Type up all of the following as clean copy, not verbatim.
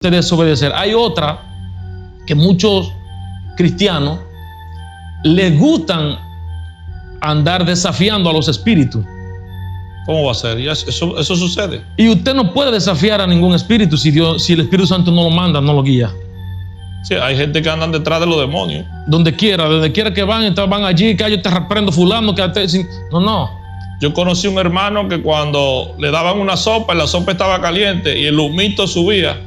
de desobedecer. Hay otra que muchos cristianos les gustan andar desafiando a los espíritus. ¿Cómo va a ser? Eso sucede. Y usted no puede desafiar a ningún espíritu si el Espíritu Santo no lo manda, no lo guía. Sí, hay gente que andan detrás de los demonios. Donde quiera que van allí, que yo te reprendo fulano, no. Yo conocí un hermano que cuando le daban una sopa, la sopa estaba caliente y el humito subía.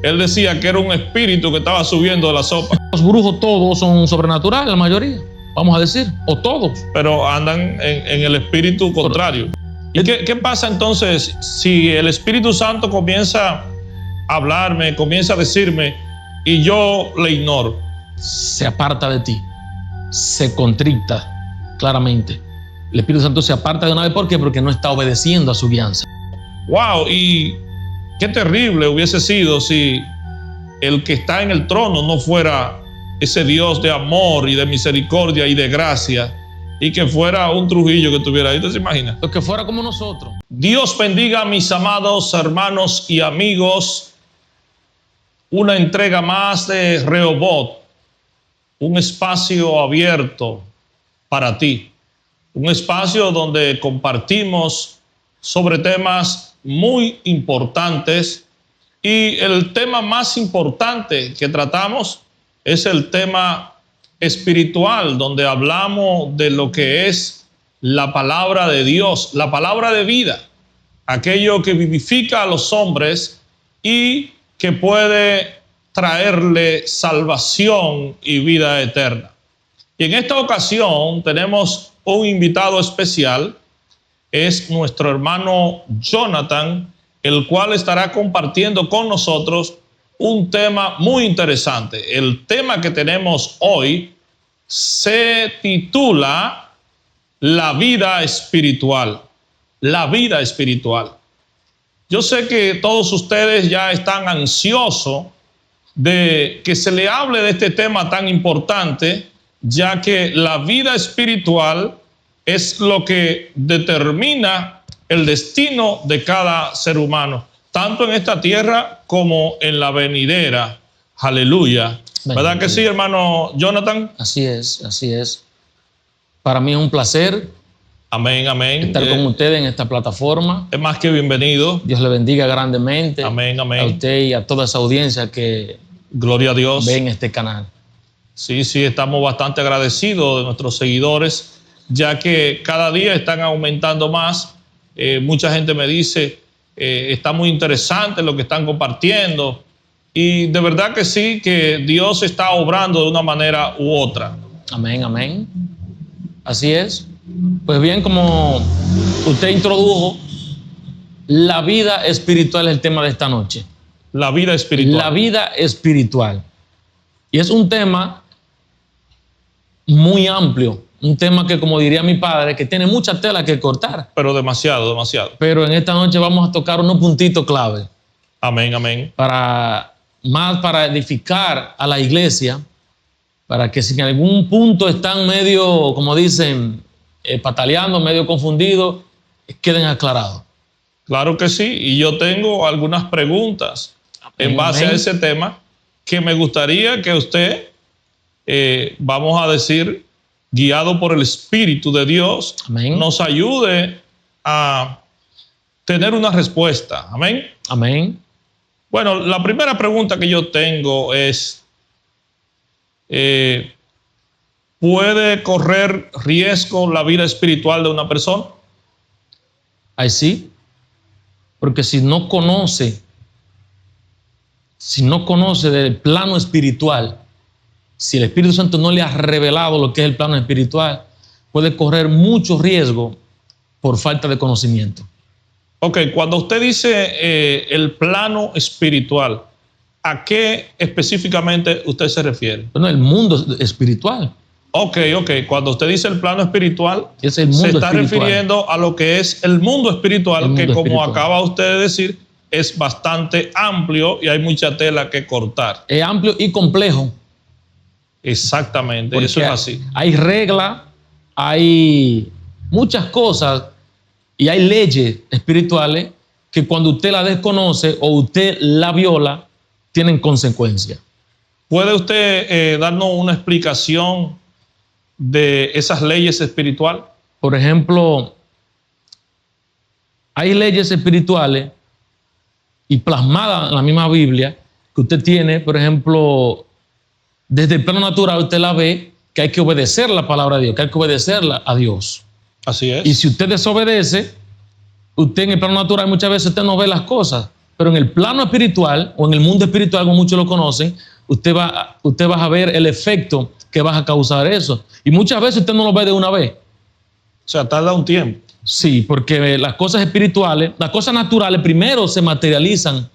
Él decía que era un espíritu que estaba subiendo de la sopa. Los brujos todos son sobrenaturales, la mayoría, vamos a decir, o todos. Pero andan en el espíritu contrario. ¿Y qué pasa entonces si el Espíritu Santo comienza a hablarme, comienza a decirme y yo le ignoro? Se aparta de ti, se contricta claramente. El Espíritu Santo se aparta de una vez. ¿Por qué? Porque no está obedeciendo a su guianza. ¡Wow! Y qué terrible hubiese sido si el que está en el trono no fuera ese Dios de amor y de misericordia y de gracia, y que fuera un Trujillo que estuviera ahí. ¿Usted se imagina? Lo que fuera como nosotros. Dios bendiga a mis amados hermanos y amigos. Una entrega más de Rehoboth, un espacio abierto para ti, un espacio donde compartimos sobre temas muy importantes, y el tema más importante que tratamos es el tema espiritual, donde hablamos de lo que es la palabra de Dios, la palabra de vida, aquello que vivifica a los hombres y que puede traerle salvación y vida eterna. Y en esta ocasión tenemos un invitado especial, es nuestro hermano Jonathan, el cual estará compartiendo con nosotros un tema muy interesante. El tema que tenemos hoy se titula La vida espiritual. La vida espiritual. Yo sé que todos ustedes ya están ansiosos de que se le hable de este tema tan importante, ya que la vida espiritual es lo que determina el destino de cada ser humano, tanto en esta tierra como en la venidera. Aleluya. ¿Verdad que sí, hermano Jonathan? Así es, así es. Para mí es un placer. Amén, amén. Estar con ustedes en esta plataforma. Es más que bienvenido. Dios le bendiga grandemente. Amén, amén. A usted y a toda esa audiencia que gloria a Dios ve en este canal. Sí, estamos bastante agradecidos de nuestros seguidores, ya que cada día están aumentando más. Mucha gente me dice, está muy interesante lo que están compartiendo. Y de verdad que sí, que Dios está obrando de una manera u otra. Amén, amén. Así es. Pues bien, como usted introdujo, la vida espiritual es el tema de esta noche. La vida espiritual. La vida espiritual. Y es un tema muy amplio. Un tema que, como diría mi padre, que tiene mucha tela que cortar. Pero demasiado, demasiado. Pero en esta noche vamos a tocar unos puntitos clave. Amén, amén. Para edificar a la iglesia, para que si en algún punto están medio, como dicen, pataleando, medio confundidos, queden aclarados. Claro que sí, y yo tengo algunas preguntas en base a ese tema que me gustaría que usted, vamos a decir, guiado por el Espíritu de Dios, nos ayude a tener una respuesta. Amén. Amén. Bueno, la primera pregunta que yo tengo es, ¿puede correr riesgo la vida espiritual de una persona? Ahí sí, porque si no conoce del plano espiritual, si el Espíritu Santo no le ha revelado lo que es el plano espiritual, puede correr mucho riesgo por falta de conocimiento. Ok, cuando usted dice el plano espiritual, ¿a qué específicamente usted se refiere? Bueno, el mundo espiritual. Ok. Cuando usted dice el plano espiritual, es el mundo se está espiritual. Refiriendo a lo que es el mundo espiritual, que como acaba usted de decir, es bastante amplio y hay mucha tela que cortar. Es amplio y complejo. Exactamente, porque eso es así. Hay reglas, hay muchas cosas y hay leyes espirituales que cuando usted la desconoce o usted la viola, tienen consecuencias. ¿Puede usted darnos una explicación de esas leyes espirituales? Por ejemplo, hay leyes espirituales y plasmadas en la misma Biblia que usted tiene, por ejemplo, desde el plano natural usted la ve que hay que obedecer la palabra de Dios, que hay que obedecerla a Dios. Así es. Y si usted desobedece, usted en el plano natural muchas veces usted no ve las cosas, pero en el plano espiritual o en el mundo espiritual, como muchos lo conocen, usted va a ver el efecto que va a causar eso. Y muchas veces usted no lo ve de una vez. O sea, tarda un tiempo. Sí, porque las cosas espirituales, las cosas naturales primero se materializan,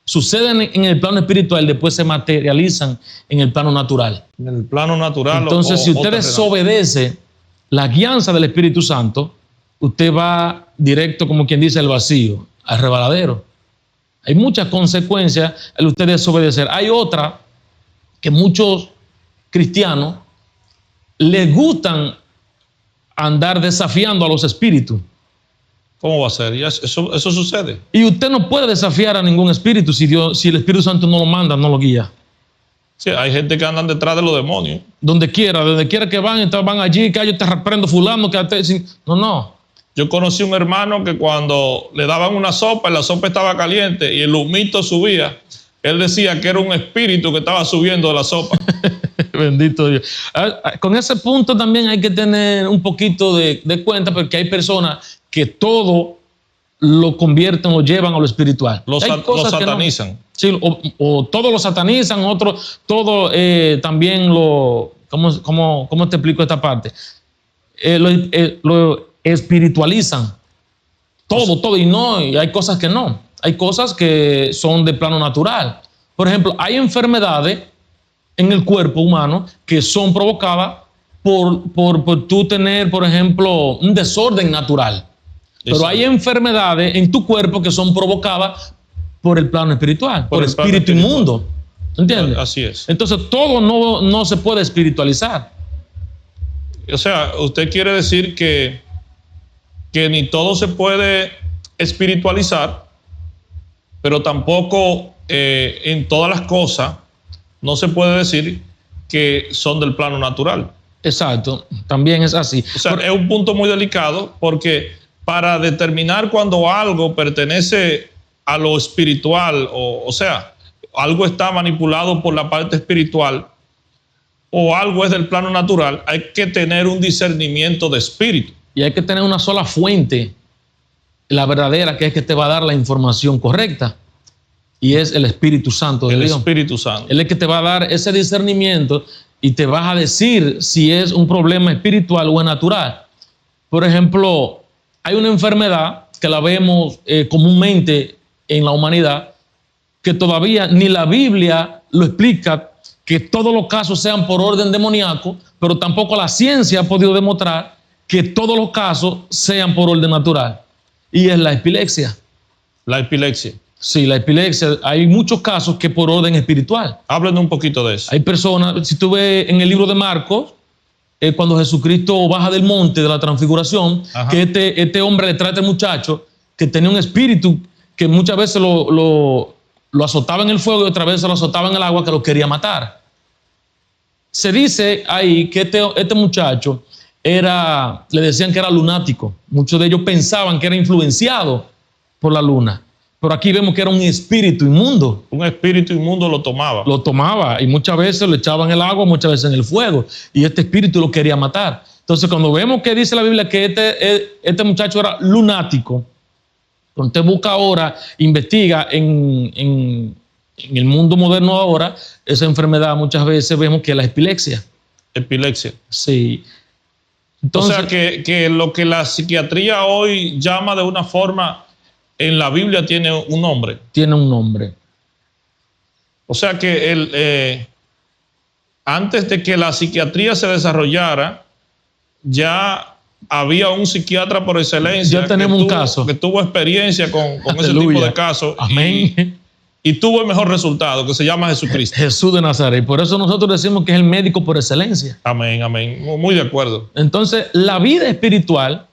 suceden en el plano espiritual, después se materializan en el plano natural. En el plano natural. Entonces, si usted desobedece la guianza del Espíritu Santo, usted va directo, como quien dice, al vacío, al rebaladero. Hay muchas consecuencias al usted desobedecer. Hay otra que muchos cristianos les gustan andar desafiando a los espíritus. ¿Cómo va a ser? Eso sucede. Y usted no puede desafiar a ningún espíritu si el Espíritu Santo no lo manda, no lo guía. Sí, hay gente que andan detrás de los demonios. Donde quiera que van allí, que yo te reprendo fulano, que no. Yo conocí un hermano que cuando le daban una sopa, la sopa estaba caliente y el humito subía, él decía que era un espíritu que estaba subiendo de la sopa. Bendito Dios. Con ese punto también hay que tener un poquito de cuenta, porque hay personas que todo lo convierten, lo llevan a lo espiritual. Lo satanizan. No. Sí, o todo lo satanizan, otros todo también lo... ¿Cómo te explico esta parte? Lo espiritualizan. Todo. Y hay cosas que no. Hay cosas que son de plano natural. Por ejemplo, hay enfermedades en el cuerpo humano que son provocadas por tú tener, por ejemplo, un desorden natural. Pero hay enfermedades en tu cuerpo que son provocadas por el plano espiritual, por espíritu inmundo. ¿Entiendes? Así es. Entonces todo no se puede espiritualizar. O sea, usted quiere decir que ni todo se puede espiritualizar, pero tampoco en todas las cosas no se puede decir que son del plano natural. Exacto, también es así. O sea, es un punto muy delicado, porque para determinar cuando algo pertenece a lo espiritual, o sea, algo está manipulado por la parte espiritual o algo es del plano natural, hay que tener un discernimiento de espíritu. Y hay que tener una sola fuente, la verdadera, que es que te va a dar la información correcta. Y es el Espíritu Santo de Dios. El Espíritu Santo. Él es que te va a dar ese discernimiento y te vas a decir si es un problema espiritual o es natural. Por ejemplo, hay una enfermedad que la vemos comúnmente en la humanidad, que todavía ni la Biblia lo explica, que todos los casos sean por orden demoníaco, pero tampoco la ciencia ha podido demostrar que todos los casos sean por orden natural. Y es la epilepsia. La epilepsia. Sí, la epilepsia, hay muchos casos que por orden espiritual. Háblenos un poquito de eso. Hay personas, si tú ves en el libro de Marcos, cuando Jesucristo baja del monte de la transfiguración, ajá, que este hombre le trata al muchacho que tenía un espíritu que muchas veces lo azotaba en el fuego y otras veces lo azotaba en el agua, que lo quería matar. Se dice ahí que este muchacho le decían que era lunático. Muchos de ellos pensaban que era influenciado por la luna. Pero aquí vemos que era un espíritu inmundo. Un espíritu inmundo lo tomaba. Lo tomaba y muchas veces lo echaban en el agua, muchas veces en el fuego. Y este espíritu lo quería matar. Entonces, cuando vemos que dice la Biblia que este muchacho era lunático, cuando usted busca ahora, investiga en el mundo moderno ahora, esa enfermedad muchas veces vemos que es la epilepsia. Epilepsia. Sí. Entonces, o sea, que lo que la psiquiatría hoy llama de una forma, en la Biblia tiene un nombre. Tiene un nombre. O sea que antes de que la psiquiatría se desarrollara, ya había un psiquiatra por excelencia. Ya tenemos un caso. Que tuvo experiencia con ese tipo de casos. Amén. Y tuvo el mejor resultado, que se llama Jesucristo. Jesús de Nazaret. Por eso nosotros decimos que es el médico por excelencia. Amén, amén. Muy de acuerdo. Entonces, la vida espiritual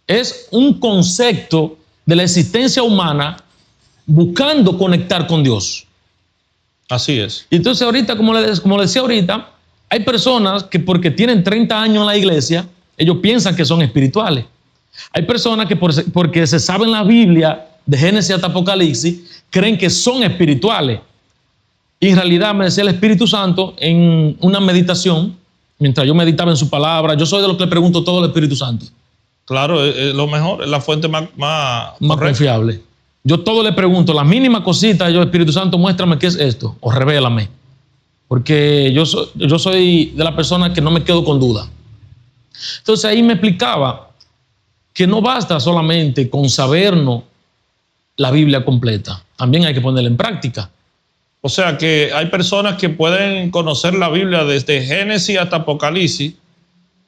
es un concepto de la existencia humana buscando conectar con Dios. Así es. Y entonces ahorita, como le decía ahorita, hay personas que porque tienen 30 años en la iglesia, ellos piensan que son espirituales. Hay personas que porque se saben la Biblia de Génesis hasta Apocalipsis, creen que son espirituales. Y en realidad me decía el Espíritu Santo en una meditación, mientras yo meditaba en su palabra, yo soy de los que le pregunto todo al Espíritu Santo. Claro, es lo mejor, es la fuente más confiable. Yo todo le pregunto, la mínima cosita, yo, Espíritu Santo, muéstrame qué es esto, o revélame. Porque yo soy de la persona que no me quedo con duda. Entonces ahí me explicaba que no basta solamente con sabernos la Biblia completa, también hay que ponerla en práctica. O sea que hay personas que pueden conocer la Biblia desde Génesis hasta Apocalipsis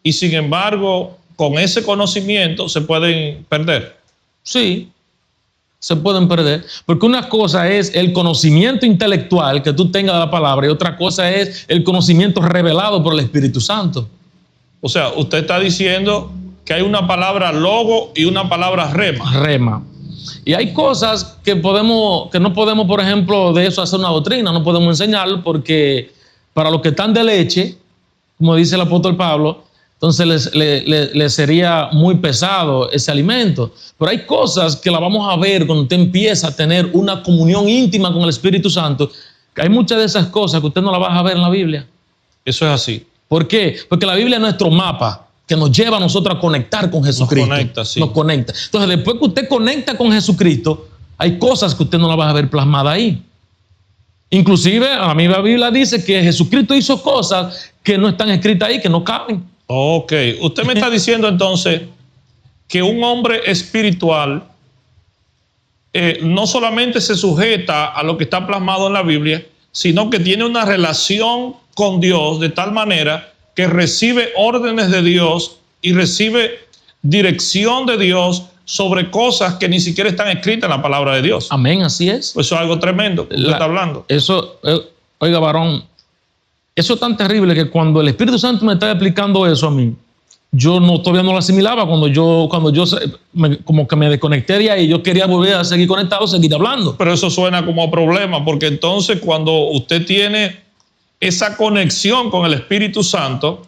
y sin embargo con ese conocimiento se pueden perder. Sí, se pueden perder, porque una cosa es el conocimiento intelectual que tú tengas de la palabra y otra cosa es el conocimiento revelado por el Espíritu Santo. O sea, usted está diciendo que hay una palabra logo y una palabra rema. Rema. Y hay cosas que no podemos, por ejemplo, de eso hacer una doctrina, no podemos enseñarlo porque para los que están de leche, como dice el apóstol Pablo, entonces les sería muy pesado ese alimento. Pero hay cosas que la vamos a ver cuando usted empieza a tener una comunión íntima con el Espíritu Santo. Hay muchas de esas cosas que usted no las va a ver en la Biblia. Eso es así. ¿Por qué? Porque la Biblia es nuestro mapa que nos lleva a nosotros a conectar con Jesucristo. Nos conecta, sí. Nos conecta. Entonces, después que usted conecta con Jesucristo, hay cosas que usted no las va a ver plasmadas ahí. Inclusive, a la misma Biblia dice que Jesucristo hizo cosas que no están escritas ahí, que no caben. Ok. Usted me está diciendo entonces que un hombre espiritual no solamente se sujeta a lo que está plasmado en la Biblia, sino que tiene una relación con Dios de tal manera que recibe órdenes de Dios y recibe dirección de Dios sobre cosas que ni siquiera están escritas en la palabra de Dios. Amén, así es. Pues eso es algo tremendo que usted está hablando. Eso, oiga, varón, eso es tan terrible que cuando el Espíritu Santo me estaba explicando eso a mí, yo todavía no lo asimilaba. Cuando yo como que me desconecté de ahí, yo quería volver a seguir conectado, seguir hablando. Pero eso suena como problema, porque entonces cuando usted tiene esa conexión con el Espíritu Santo,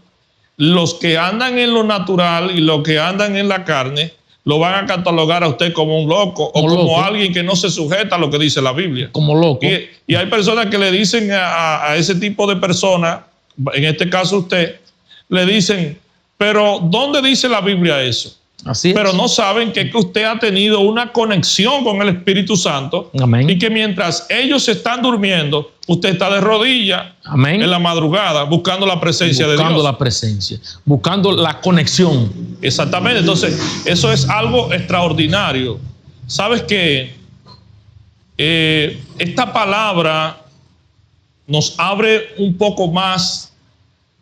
los que andan en lo natural y los que andan en la carne, lo van a catalogar a usted como un loco o como alguien que no se sujeta a lo que dice la Biblia. Como loco. Y hay personas que le dicen a ese tipo de personas, en este caso usted, le dicen, pero ¿dónde dice la Biblia eso? Así es. Pero no saben que usted ha tenido una conexión con el Espíritu Santo. Amén. Y que mientras ellos están durmiendo, usted está de rodillas. Amén. En la madrugada buscando la presencia de Dios. Buscando la presencia, buscando la conexión. Exactamente. Entonces, eso es algo extraordinario. ¿Sabes qué? Esta palabra nos abre un poco más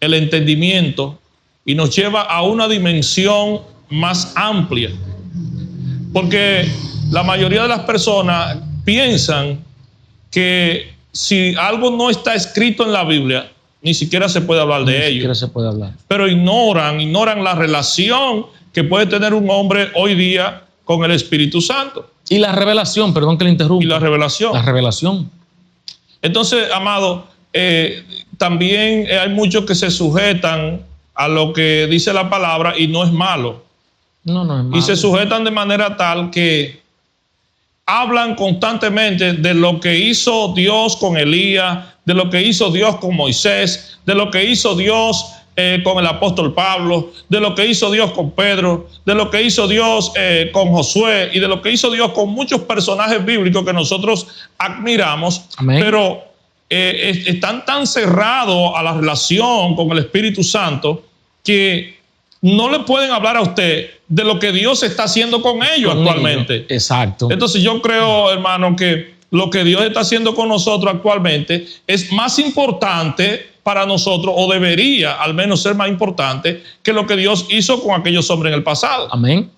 el entendimiento y nos lleva a una dimensión más amplia, porque la mayoría de las personas piensan que si algo no está escrito en la Biblia, ni siquiera se puede hablar de ello. Ni siquiera se puede hablar. Pero ignoran la relación que puede tener un hombre hoy día con el Espíritu Santo. Y la revelación, perdón que le interrumpa. Y la revelación. La revelación. Entonces, amado, también hay muchos que se sujetan a lo que dice la palabra y no es malo. No es malo. Y se sujetan de manera tal que hablan constantemente de lo que hizo Dios con Elías, de lo que hizo Dios con Moisés, de lo que hizo Dios con el apóstol Pablo, de lo que hizo Dios con Pedro, de lo que hizo Dios con Josué y de lo que hizo Dios con muchos personajes bíblicos que nosotros admiramos. Amén. Pero están tan cerrados a la relación con el Espíritu Santo que no le pueden hablar a usted de lo que Dios está haciendo con ellos actualmente. Exacto. Entonces yo creo, hermano, que lo que Dios está haciendo con nosotros actualmente es más importante para nosotros, o debería al menos ser más importante que lo que Dios hizo con aquellos hombres en el pasado. Amén.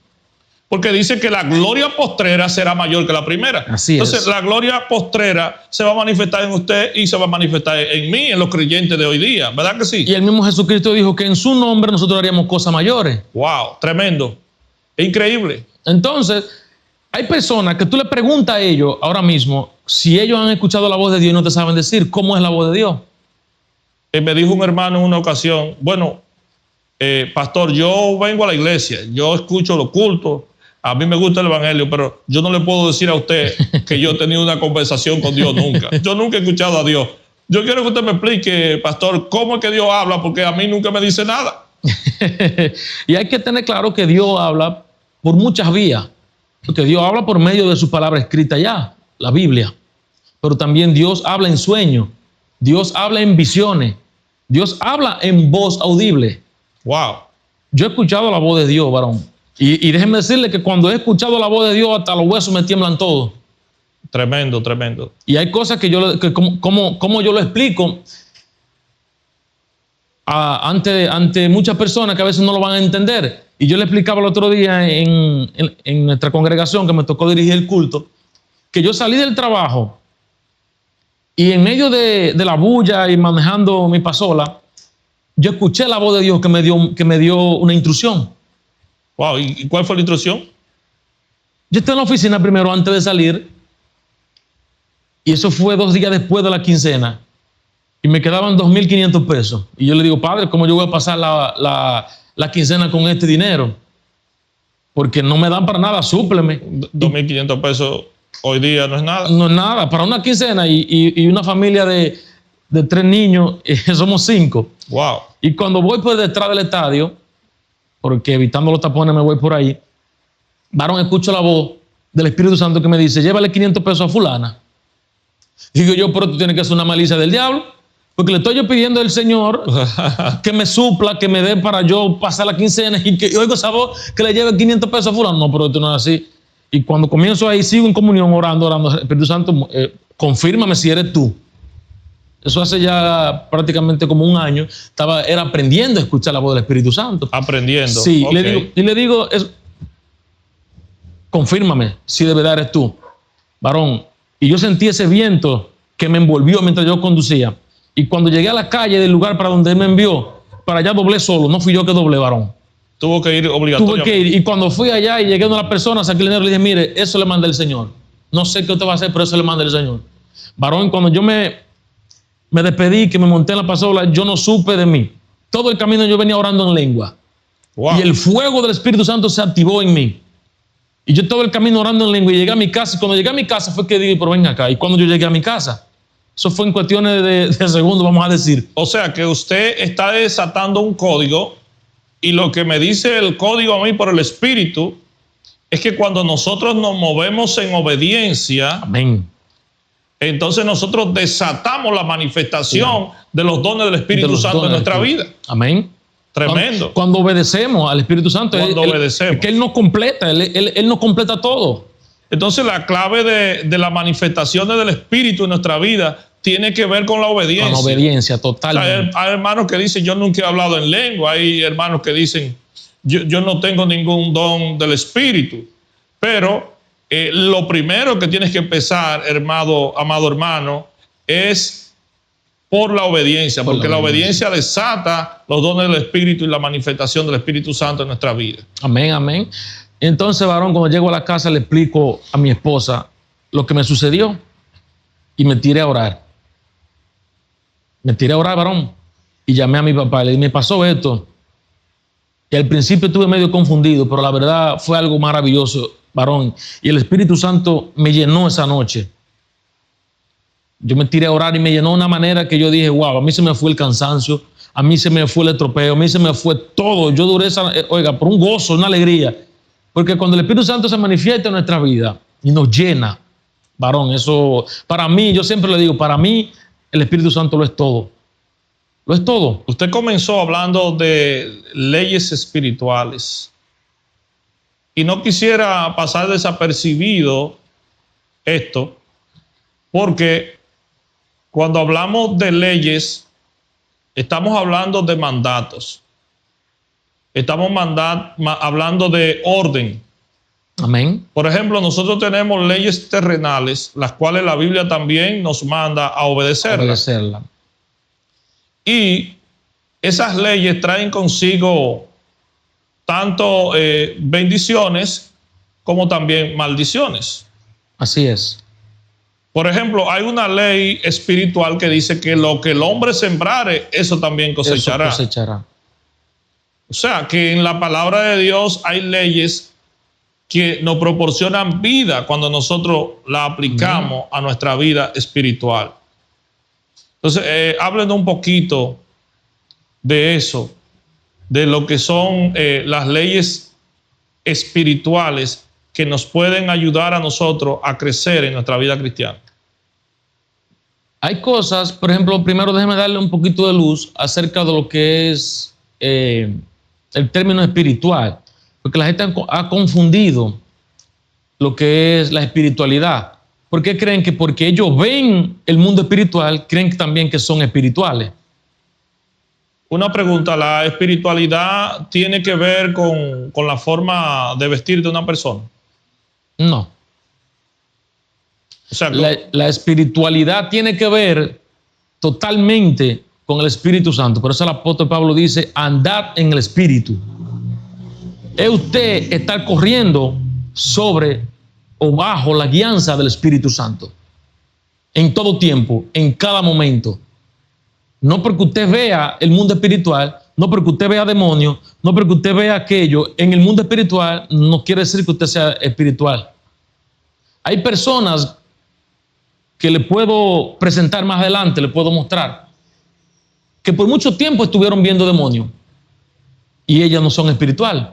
Porque dice que la gloria postrera será mayor que la primera. Así es. Entonces la gloria postrera se va a manifestar en usted y se va a manifestar en mí, en los creyentes de hoy día. ¿Verdad que sí? Y el mismo Jesucristo dijo que en su nombre nosotros haríamos cosas mayores. Wow, tremendo. Increíble. Entonces, Hay personas que tú le preguntas a ellos ahora mismo si ellos han escuchado la voz de Dios y no te saben decir cómo es la voz de Dios. Me dijo un hermano en una ocasión, bueno, pastor, yo vengo a la iglesia, yo escucho los cultos, a mí me gusta el evangelio, pero yo no le puedo decir a usted que yo he tenido una conversación con Dios nunca. Yo nunca he escuchado a Dios. Yo quiero que usted me explique, pastor, cómo es que Dios habla, porque a mí nunca me dice nada. Y hay que tener claro que Dios habla por muchas vías, porque Dios habla por medio de su palabra escrita ya, la Biblia, pero también Dios habla en sueños, Dios habla en visiones, Dios habla en voz audible. Wow. Yo he escuchado la voz de Dios, varón, y déjenme decirle que cuando he escuchado la voz de Dios, hasta los huesos me tiemblan todos. Tremendo, tremendo. Y hay cosas que como yo lo explico ante muchas personas que a veces no lo van a entender. Y yo le explicaba el otro día en nuestra congregación, que me tocó dirigir el culto, que yo salí del trabajo y en medio de la bulla y manejando mi pasola, yo escuché la voz de Dios que me dio una instrucción. Wow, ¿y cuál fue la instrucción? Yo estaba en la oficina primero antes de salir, y eso fue 2 días después de la quincena, y me quedaban 2.500 pesos. Y yo le digo, padre, ¿cómo yo voy a pasar la quincena con este dinero? Porque no me dan para nada, súpleme. 2.500 pesos hoy día no es nada. No es nada, para una quincena y una familia de 3 niños, somos 5. Wow. Y cuando voy por detrás del estadio, porque evitando los tapones me voy por ahí, varón, escucho la voz del Espíritu Santo que me dice, llévale 500 pesos a fulana. Digo yo, pero tú tienes que hacer una malicia del diablo, porque le estoy yo pidiendo al Señor que me supla, que me dé para yo pasar la quincena y que oigo esa voz que le lleve 500 pesos a fulano. No, pero esto no es así. Y cuando comienzo ahí, sigo en comunión, orando, Espíritu Santo, confírmame si eres tú. Eso hace ya prácticamente como 1 año, era aprendiendo a escuchar la voz del Espíritu Santo. Aprendiendo. Sí, Okay. le digo, confírmame si de verdad eres tú, varón. Y yo sentí ese viento que me envolvió mientras yo conducía. Y cuando llegué a la calle del lugar para donde él me envió, para allá doblé solo, no fui yo que doblé, varón. Tuvo que ir obligatoriamente. Tuve que ir. Y cuando fui allá y llegué a una persona, saqué el dinero y le dije, mire, eso le manda el Señor. No sé qué usted va a hacer, pero eso le manda el Señor. Varón, cuando yo me despedí, que me monté en la pasola, yo no supe de mí. Todo el camino yo venía orando en lengua. Wow. Y el fuego del Espíritu Santo se activó en mí. Y yo todo el camino orando en lengua y llegué a mi casa. Y cuando llegué a mi casa fue que dije, pero ven acá. Y cuando yo llegué a mi casa, eso fue en cuestiones de segundos, vamos a decir. O sea que usted está desatando un código, y lo que me dice el código a mí por el Espíritu es que cuando nosotros nos movemos en obediencia, Amén. Entonces nosotros desatamos la manifestación de los dones del Espíritu Santo en nuestra vida. Amén. Tremendo. Cuando obedecemos al Espíritu Santo, obedecemos. que Él nos completa, Él nos completa todo. Entonces la clave de las manifestaciones del Espíritu en nuestra vida tiene que ver con la obediencia. Con la obediencia, totalmente. O sea, hay hermanos que dicen, yo nunca he hablado en lengua. Hay hermanos que dicen, yo no tengo ningún don del Espíritu. Pero lo primero que tienes que empezar, amado hermano, es por la obediencia, porque la obediencia desata los dones del Espíritu y la manifestación del Espíritu Santo en nuestra vida. Amén, amén. Entonces, varón, cuando llego a la casa le explico a mi esposa lo que me sucedió y me tiré a orar. Me tiré a orar, varón, y llamé a mi papá y le dije, me pasó esto. Y al principio estuve medio confundido, pero la verdad fue algo maravilloso, varón. Y el Espíritu Santo me llenó esa noche. Yo me tiré a orar y me llenó de una manera que yo dije, wow, a mí se me fue el cansancio, a mí se me fue el estropeo, a mí se me fue todo. Yo duré por un gozo, una alegría. Porque cuando el Espíritu Santo se manifiesta en nuestra vida y nos llena, varón, eso, para mí, yo siempre le digo, para mí el Espíritu Santo lo es todo. Lo es todo. Usted comenzó hablando de leyes espirituales. Y no quisiera pasar desapercibido esto, porque cuando hablamos de leyes, estamos hablando de mandatos. Estamos hablando de orden. Amén. Por ejemplo, nosotros tenemos leyes terrenales, las cuales la Biblia también nos manda a obedecerlas. Y esas leyes traen consigo tanto bendiciones como también maldiciones. Así es. Por ejemplo, hay una ley espiritual que dice que lo que el hombre sembrare, eso también cosechará. Eso cosechará. O sea, que en la palabra de Dios hay leyes que nos proporcionan vida cuando nosotros la aplicamos a nuestra vida espiritual. Entonces, háblenos un poquito de eso, de lo que son las leyes espirituales que nos pueden ayudar a nosotros a crecer en nuestra vida cristiana. Hay cosas, por ejemplo, primero déjeme darle un poquito de luz acerca de lo que es el término espiritual, porque la gente ha confundido lo que es la espiritualidad. ¿Por qué creen que porque ellos ven el mundo espiritual, creen también que son espirituales? Una pregunta, ¿la espiritualidad tiene que ver con la forma de vestir de una persona? No. O sea, la espiritualidad tiene que ver totalmente con el Espíritu Santo. Por eso el apóstol Pablo dice, andad en el Espíritu. Es usted estar corriendo sobre o bajo la guianza del Espíritu Santo. En todo tiempo, en cada momento. No porque usted vea el mundo espiritual, no porque usted vea demonios, no porque usted vea aquello. En el mundo espiritual no quiere decir que usted sea espiritual. Hay personas que le puedo presentar más adelante, le puedo mostrar, que por mucho tiempo estuvieron viendo demonios y ellas no son espirituales.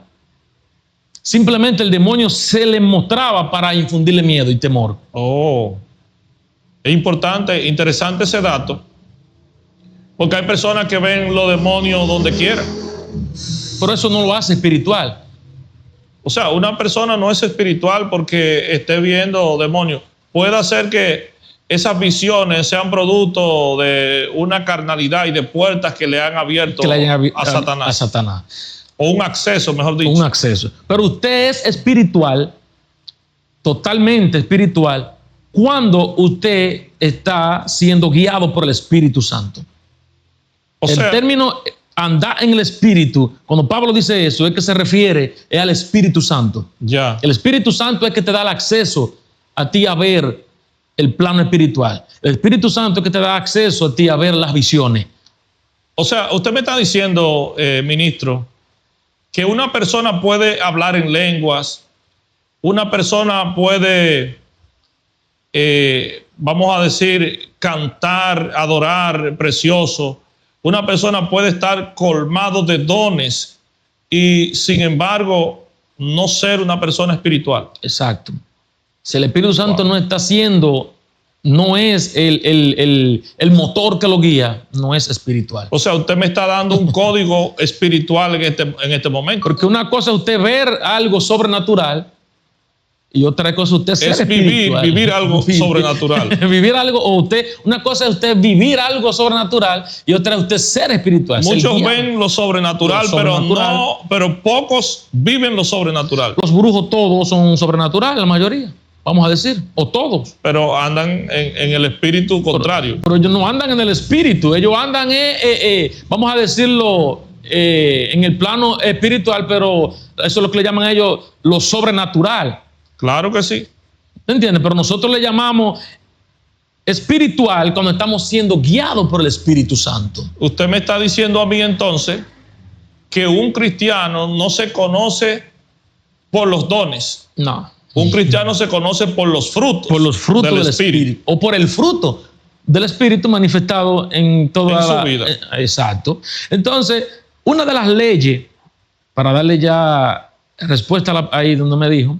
Simplemente el demonio se les mostraba para infundirle miedo y temor. Oh, es importante, interesante ese dato, porque hay personas que ven los demonios donde quiera. Por eso no lo hace espiritual. O sea, una persona no es espiritual porque esté viendo demonios. Puede hacer que esas visiones sean producto de una carnalidad y de puertas que le han abierto a Satanás. A Satanás. O un acceso, mejor dicho. Un acceso. Pero usted es espiritual, totalmente espiritual, cuando usted está siendo guiado por el Espíritu Santo. O sea, el término andar en el Espíritu, cuando Pablo dice eso, es que se refiere al Espíritu Santo. Ya. El Espíritu Santo es que te da el acceso a ti a ver el plano espiritual. El Espíritu Santo es que te da acceso a ti a ver las visiones. O sea, usted me está diciendo, ministro, que una persona puede hablar en lenguas, una persona puede, vamos a decir, cantar, adorar, precioso. Una persona puede estar colmado de dones y, sin embargo, no ser una persona espiritual. Exacto. Si el Espíritu Santo no está haciendo, no es el motor que lo guía, no es espiritual. O sea, usted me está dando un código espiritual en este momento. Porque una cosa es usted ver algo sobrenatural y otra cosa es usted ser espiritual. Vivir algo sobrenatural. Vivir algo, o usted, una cosa es usted vivir algo sobrenatural y otra es usted ser espiritual. Muchos ven lo sobrenatural, pero pocos viven lo sobrenatural. Los brujos todos son sobrenaturales, la mayoría. Vamos a decir, o todos. Pero andan en el espíritu contrario. Pero ellos no andan en el espíritu, ellos andan, vamos a decirlo, en el plano espiritual, pero eso es lo que le llaman ellos lo sobrenatural. Claro que sí. ¿Me entiendes? Pero nosotros le llamamos espiritual cuando estamos siendo guiados por el Espíritu Santo. Usted me está diciendo a mí entonces que un cristiano no se conoce por los dones. No. Un cristiano se conoce por los frutos. Por los frutos del Espíritu. O por el fruto del Espíritu manifestado en toda su vida. Exacto. Entonces, una de las leyes, para darle ya respuesta ahí donde me dijo,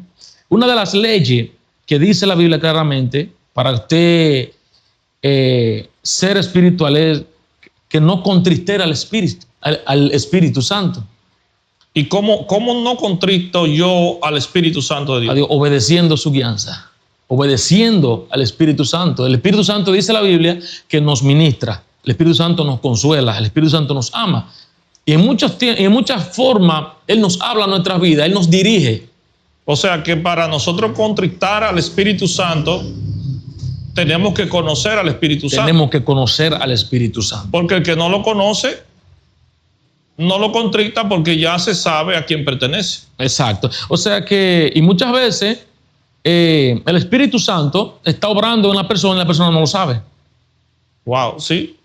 una de las leyes que dice la Biblia claramente para usted ser espiritual es que no contrister al Espíritu Santo. ¿Y cómo no contristo yo al Espíritu Santo de Dios? Dios, obedeciendo su guianza, obedeciendo al Espíritu Santo. El Espíritu Santo dice la Biblia que nos ministra, el Espíritu Santo nos consuela, el Espíritu Santo nos ama. Y en muchas formas Él nos habla a nuestras vidas, Él nos dirige. O sea que para nosotros contristar al Espíritu Santo, tenemos que conocer al Espíritu Santo. Tenemos que conocer al Espíritu Santo. Porque el que no lo conoce, no lo contrita porque ya se sabe a quién pertenece. Exacto. O sea que, y muchas veces el Espíritu Santo está obrando en la persona y la persona no lo sabe. Wow, sí.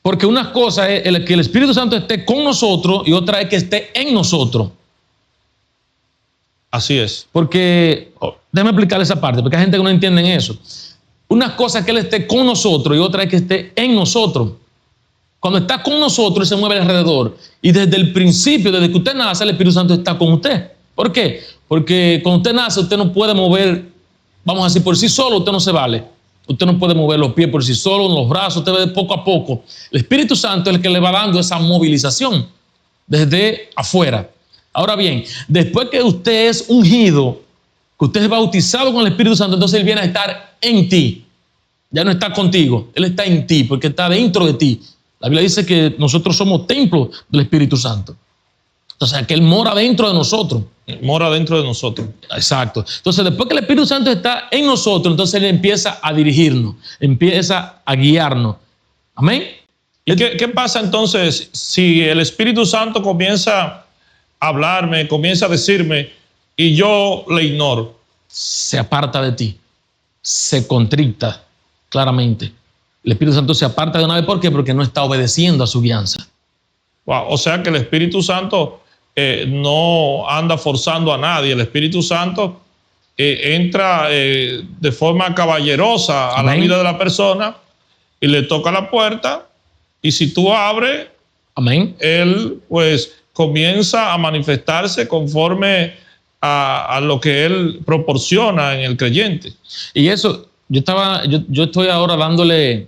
Porque una cosa es que el Espíritu Santo esté con nosotros y otra es que esté en nosotros. Así es. Porque, déjame explicar esa parte, porque hay gente que no entiende eso. Una cosa es que Él esté con nosotros y otra es que esté en nosotros. Cuando está con nosotros, Él se mueve alrededor. Y desde el principio, desde que usted nace, el Espíritu Santo está con usted. ¿Por qué? Porque cuando usted nace, usted no puede mover, vamos a decir, por sí solo, usted no se vale. Usted no puede mover los pies por sí solo, los brazos, usted ve poco a poco. El Espíritu Santo es el que le va dando esa movilización desde afuera. Ahora bien, después que usted es ungido, que usted es bautizado con el Espíritu Santo, entonces Él viene a estar en ti. Ya no está contigo, Él está en ti, porque está dentro de ti. La Biblia dice que nosotros somos templo del Espíritu Santo. O sea, que Él mora dentro de nosotros. Mora dentro de nosotros. Exacto. Entonces, después que el Espíritu Santo está en nosotros, entonces Él empieza a dirigirnos, empieza a guiarnos. Amén. ¿Y qué pasa entonces si el Espíritu Santo comienza a hablarme, comienza a decirme y yo le ignoro? Se aparta de ti, se contricta claramente. El Espíritu Santo se aparta de una vez. ¿Por qué? Porque no está obedeciendo a su guianza. Wow, o sea que el Espíritu Santo no anda forzando a nadie. El Espíritu Santo entra de forma caballerosa a la vida de la persona y le toca la puerta. Y si tú abres, amén, Él pues comienza a manifestarse conforme a lo que Él proporciona en el creyente. Y eso, yo estoy ahora dándole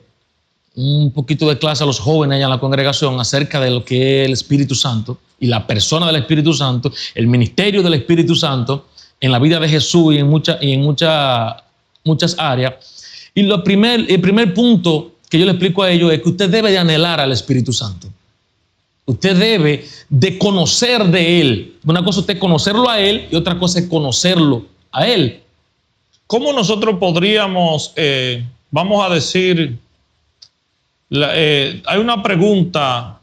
un poquito de clase a los jóvenes allá en la congregación acerca de lo que es el Espíritu Santo y la persona del Espíritu Santo, el ministerio del Espíritu Santo en la vida de Jesús y en muchas áreas. Y el primer punto que yo le explico a ellos es que usted debe de anhelar al Espíritu Santo. Usted debe de conocer de Él. Una cosa es conocerlo a Él y otra cosa es conocerlo a Él. ¿Cómo nosotros podríamos, vamos a decir, hay una pregunta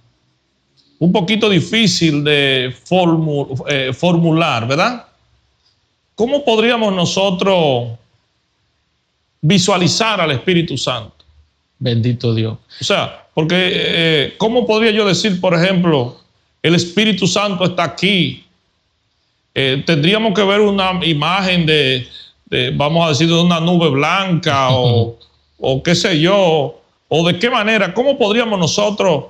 un poquito difícil de formular, ¿verdad? ¿Cómo podríamos nosotros visualizar al Espíritu Santo? Bendito Dios. O sea, porque ¿cómo podría yo decir, por ejemplo, el Espíritu Santo está aquí? Tendríamos que ver una imagen de vamos a decir, de una nube blanca o qué sé yo, o de qué manera, ¿cómo podríamos nosotros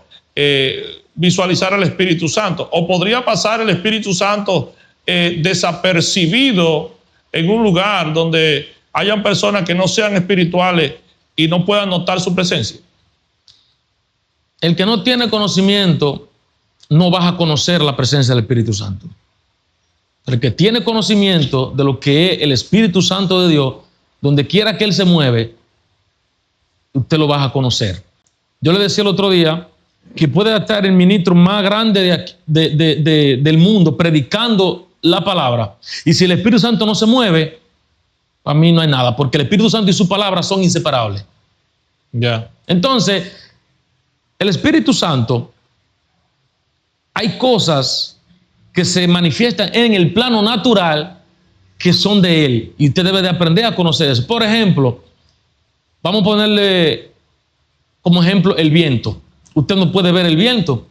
visualizar al Espíritu Santo? ¿O podría pasar el Espíritu Santo desapercibido en un lugar donde hayan personas que no sean espirituales y no puedan notar su presencia? El que no tiene conocimiento no va a conocer la presencia del Espíritu Santo. El que tiene conocimiento de lo que es el Espíritu Santo de Dios, donde quiera que Él se mueve, usted lo va a conocer. Yo le decía el otro día que puede estar el ministro más grande del mundo predicando la palabra. Y si el Espíritu Santo no se mueve, para mí no hay nada, porque el Espíritu Santo y su palabra son inseparables. Ya. Entonces, el Espíritu Santo, hay cosas que se manifiestan en el plano natural que son de Él. Y usted debe de aprender a conocer eso. Por ejemplo, vamos a ponerle como ejemplo el viento. Usted no puede ver el viento,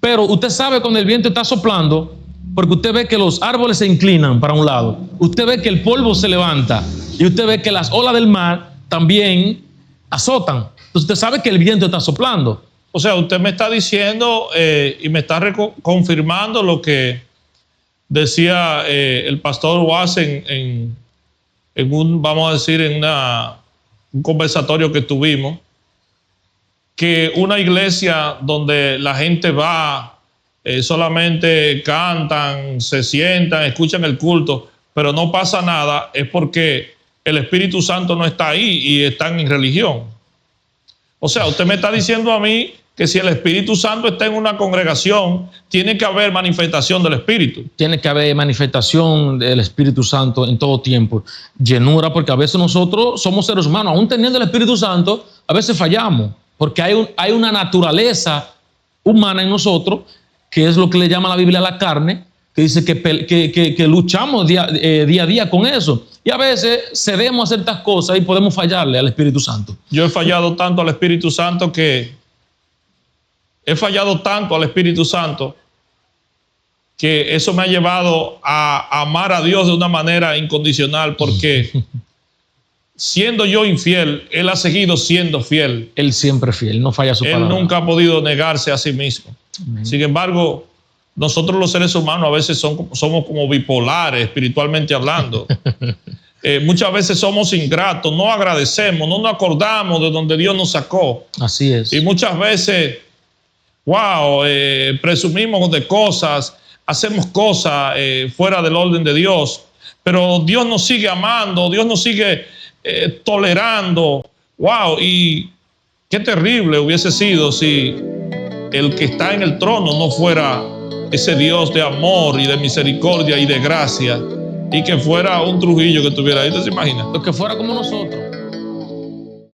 pero usted sabe cuando el viento está soplando, porque usted ve que los árboles se inclinan para un lado. Usted ve que el polvo se levanta y usted ve que las olas del mar también azotan. Entonces usted sabe que el viento está soplando. O sea, usted me está diciendo y me está confirmando lo que decía el pastor Wass en un, vamos a decir, en un conversatorio que tuvimos, que una iglesia donde la gente va, solamente cantan, se sientan, escuchan el culto, pero no pasa nada, es porque el Espíritu Santo no está ahí y están en religión. O sea, usted me está diciendo a mí que si el Espíritu Santo está en una congregación, tiene que haber manifestación del Espíritu. Tiene que haber manifestación del Espíritu Santo en todo tiempo. Llenura, porque a veces nosotros somos seres humanos, aún teniendo el Espíritu Santo, a veces fallamos, porque hay una naturaleza humana en nosotros que es lo que le llama la Biblia la carne, que dice que luchamos día a día con eso. Y a veces cedemos a ciertas cosas y podemos fallarle al Espíritu Santo. Yo he fallado tanto al Espíritu Santo que eso me ha llevado a amar a Dios de una manera incondicional, porque siendo yo infiel, Él ha seguido siendo fiel. Él siempre es fiel, no falla su palabra. Él nunca ha podido negarse a sí mismo. Amén. Sin embargo, nosotros los seres humanos a veces somos como bipolares, espiritualmente hablando. Muchas veces somos ingratos, no agradecemos, no nos acordamos de donde Dios nos sacó. Así es. Y muchas veces, presumimos de cosas, hacemos cosas fuera del orden de Dios, pero Dios nos sigue amando, Dios nos sigue tolerando. Y qué terrible hubiese sido si el que está en el trono no fuera ese Dios de amor y de misericordia y de gracia, y que fuera un Trujillo que estuviera ahí. ¿Te imaginas? Que fuera como nosotros.